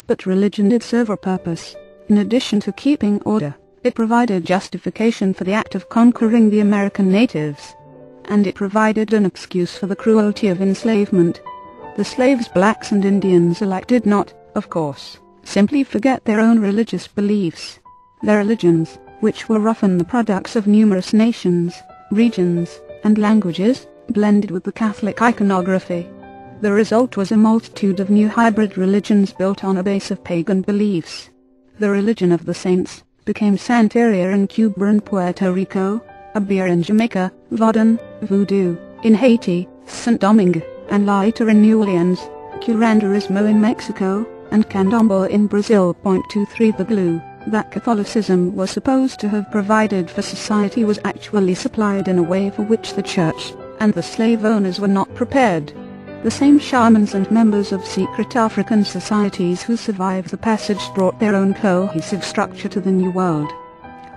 But religion did serve a purpose. In addition to keeping order, it provided justification for the act of conquering the American natives. And it provided an excuse for the cruelty of enslavement. The slaves, blacks and Indians alike, did not, of course, simply forget their own religious beliefs. Their religions, which were often the products of numerous nations, regions, and languages, blended with the Catholic iconography. The result was a multitude of new hybrid religions built on a base of pagan beliefs. The religion of the saints became Santeria in Cuba and Puerto Rico, Abia in Jamaica, Vodun, Voodoo, in Haiti, Saint Domingue, and later in New Orleans, Curanderismo in Mexico, and Candomblé in Brazil. 23 The glue that Catholicism was supposed to have provided for society was actually supplied in a way for which the church and the slave owners were not prepared. The same shamans and members of secret African societies who survived the passage brought their own cohesive structure to the New World.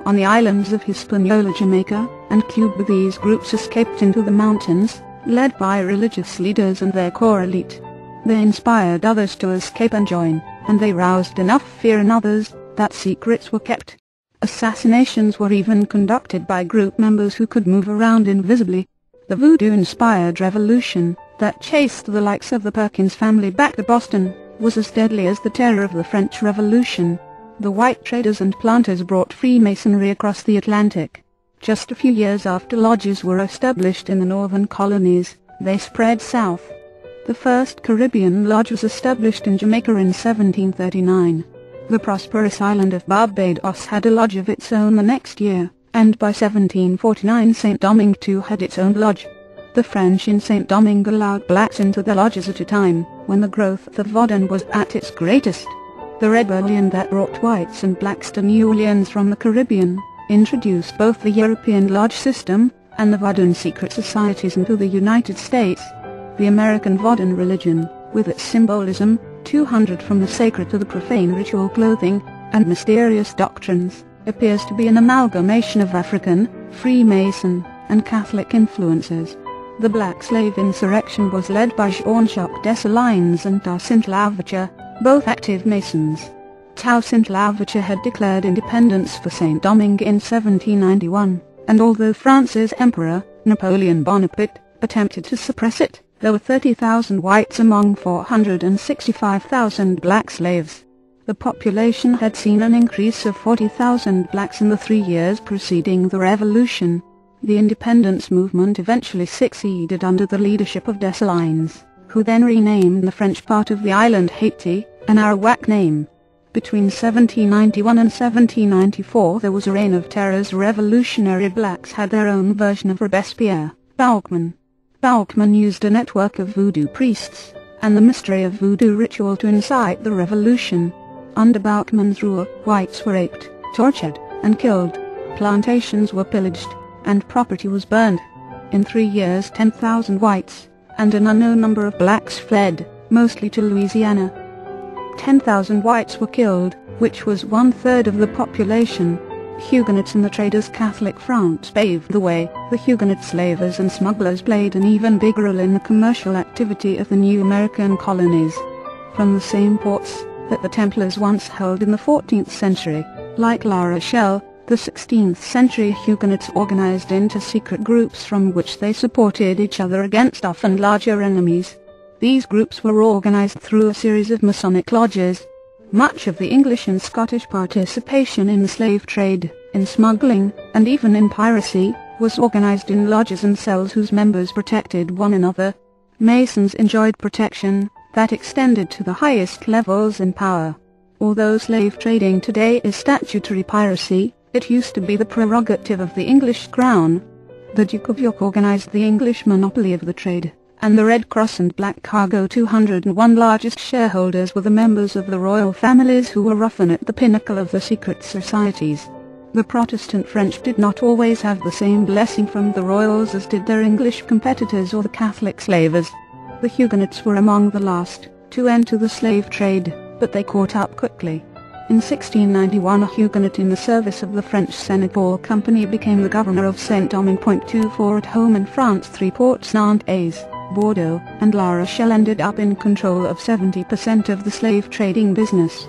On the islands of Hispaniola, Jamaica, and Cuba, these groups escaped into the mountains, led by religious leaders and their core elite. They inspired others to escape and join, and they roused enough fear in others that secrets were kept. Assassinations were even conducted by group members who could move around invisibly. The voodoo-inspired revolution that chased the likes of the Perkins family back to Boston was as deadly as the terror of the French Revolution. The white traders and planters brought Freemasonry across the Atlantic. Just a few years after lodges were established in the northern colonies, they spread south. The first Caribbean lodge was established in Jamaica in 1739. The prosperous island of Barbados had a lodge of its own the next year, and by 1749 Saint Domingue too had its own lodge. The French in Saint Domingue allowed blacks into the lodges at a time when the growth of Vodun was at its greatest. The rebellion that brought whites and blacks to New Orleans from the Caribbean introduced both the European lodge system and the Vodun secret societies into the United States. The American Vodun religion, with its symbolism, 200 from the sacred to the profane ritual clothing, and mysterious doctrines, appears to be an amalgamation of African, Freemason, and Catholic influences. The black slave insurrection was led by Jean-Jacques Dessalines and Toussaint Louverture, both active Masons. Toussaint Louverture had declared independence for Saint Domingue in 1791, and although France's Emperor, Napoleon Bonaparte, attempted to suppress it, there were 30,000 whites among 465,000 black slaves. The population had seen an increase of 40,000 blacks in the 3 years preceding the Revolution. The independence movement eventually succeeded under the leadership of Dessalines, who then renamed the French part of the island Haiti, an Arawak name. Between 1791 and 1794 there was a reign of terror as revolutionary blacks had their own version of Robespierre, Bauckman. Bauckman used a network of voodoo priests and the mystery of voodoo ritual to incite the revolution. Under Bauckman's rule, whites were raped, tortured, and killed. Plantations were pillaged, and property was burned. In 3 years 10,000 whites and an unknown number of blacks fled, mostly to Louisiana. 10,000 whites were killed, which was 1/3 of the population. Huguenots and the traders Catholic France paved the way. The Huguenot slavers and smugglers played an even bigger role in the commercial activity of the new American colonies. From the same ports that the Templars once held in the 14th century, like La Rochelle, the 16th century Huguenots organized into secret groups from which they supported each other against often larger enemies. These groups were organized through a series of Masonic lodges. Much of the English and Scottish participation in the slave trade, in smuggling, and even in piracy, was organized in lodges and cells whose members protected one another. Masons enjoyed protection that extended to the highest levels in power. Although slave trading today is statutory piracy, it used to be the prerogative of the English Crown. The Duke of York organized the English monopoly of the trade, and the Red Cross and Black Cargo 201 largest shareholders were the members of the royal families who were often at the pinnacle of the secret societies. The Protestant French did not always have the same blessing from the royals as did their English competitors or the Catholic slavers. The Huguenots were among the last to enter the slave trade, but they caught up quickly. In 1691 a Huguenot in the service of the French Senegal Company became the governor of Saint-Domingue. 24 At home in France 3 Ports Nantes, Bordeaux, and La Rochelle ended up in control of 70% of the slave trading business.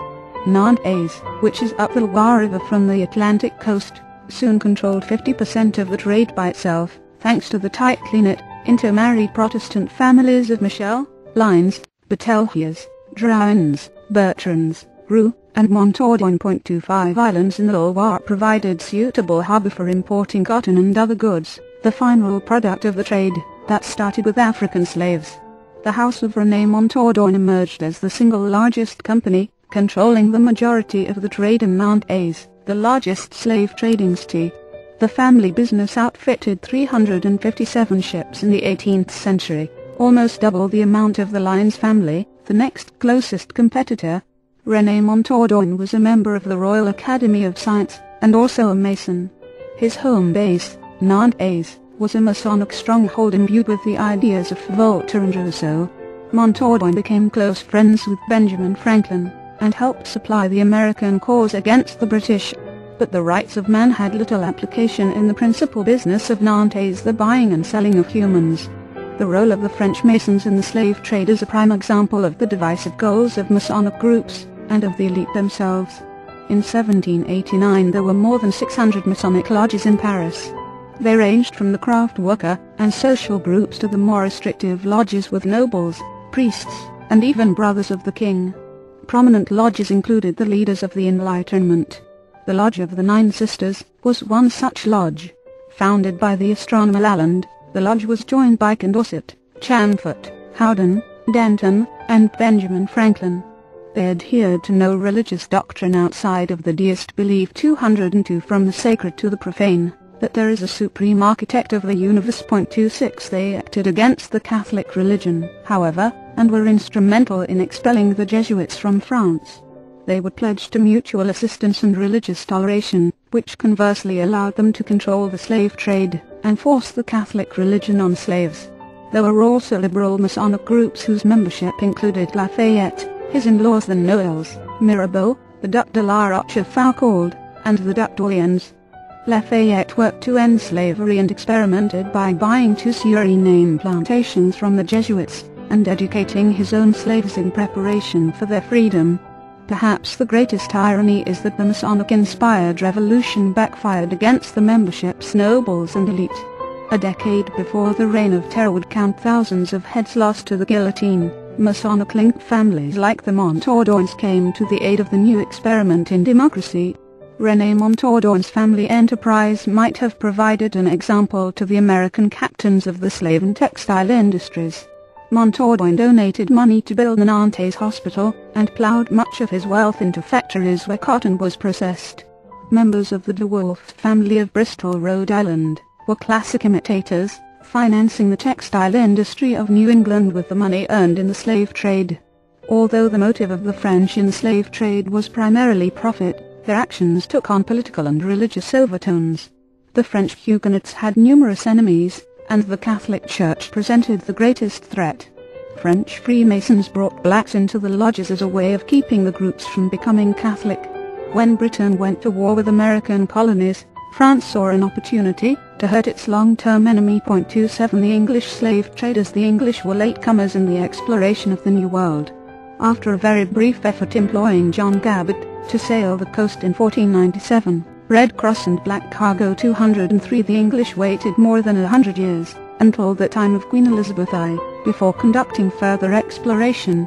Nantes, which is up the Loire River from the Atlantic coast, soon controlled 50% of the trade by itself, thanks to the tightly knit, intermarried Protestant families of Michel, Lines, Batelliers, Drouins, Bertrands, Roux, and Montaudoin. 25 islands in the Loire provided suitable harbour for importing cotton and other goods, the final product of the trade that started with African slaves. The House of René Montaudoin emerged as the single largest company, controlling the majority of the trade in Nantes, the largest slave trading city. The family business outfitted 357 ships in the 18th century, almost double the amount of the Lines family, the next closest competitor. René Montaudoin was a member of the Royal Academy of Science, and also a Mason. His home base, Nantes, was a Masonic stronghold imbued with the ideas of Voltaire and Rousseau. Montaudoin became close friends with Benjamin Franklin, and helped supply the American cause against the British. But the rights of man had little application in the principal business of Nantes, the buying and selling of humans. The role of the French Masons in the slave trade is a prime example of the divisive goals of Masonic groups, and of the elite themselves. In 1789 there were more than 600 Masonic lodges in Paris. They ranged from the craft worker and social groups to the more restrictive lodges with nobles, priests, and even brothers of the king. Prominent lodges included the leaders of the Enlightenment. The Lodge of the Nine Sisters was one such lodge. Founded by the astronomer Lalande, the lodge was joined by Condorcet, Chamfort, Howden, Danton, and Benjamin Franklin. They adhered to no religious doctrine outside of the deist belief 202 from the sacred to the profane, that there is a supreme architect of the universe. 26 They acted against the Catholic religion, however, and were instrumental in expelling the Jesuits from France. They were pledged to mutual assistance and religious toleration, which conversely allowed them to control the slave trade, and force the Catholic religion on slaves. There were also liberal Masonic groups whose membership included Lafayette, his in-laws the Noëls, Mirabeau, the Duc de la Rochefoucauld, and the Duc d'Orléans. Lafayette worked to end slavery and experimented by buying 2 Suriname plantations from the Jesuits, and educating his own slaves in preparation for their freedom. Perhaps the greatest irony is that the Masonic-inspired revolution backfired against the membership's nobles and elite. A decade before the Reign of Terror would count thousands of heads lost to the guillotine. Masonic-linked families like the Montaudoins came to the aid of the new experiment in democracy. René Montaudoin's family enterprise might have provided an example to the American captains of the slave and textile industries. Montaudoin donated money to build the Nantes hospital, and ploughed much of his wealth into factories where cotton was processed. Members of the De Wolfe family of Bristol, Rhode Island, were classic imitators, financing the textile industry of New England with the money earned in the slave trade. Although the motive of the French in the slave trade was primarily profit, their actions took on political and religious overtones. The French Huguenots had numerous enemies, and the Catholic Church presented the greatest threat. French Freemasons brought blacks into the lodges as a way of keeping the groups from becoming Catholic. When Britain went to war with American colonies, France saw an opportunity to hurt its long-term enemy. 27 The English slave traders. The English were latecomers in the exploration of the New World. After a very brief effort employing John Cabot to sail the coast in 1497, Red Cross and Black Cargo 203, the English waited more than 100 years, until the time of Queen Elizabeth I, before conducting further exploration.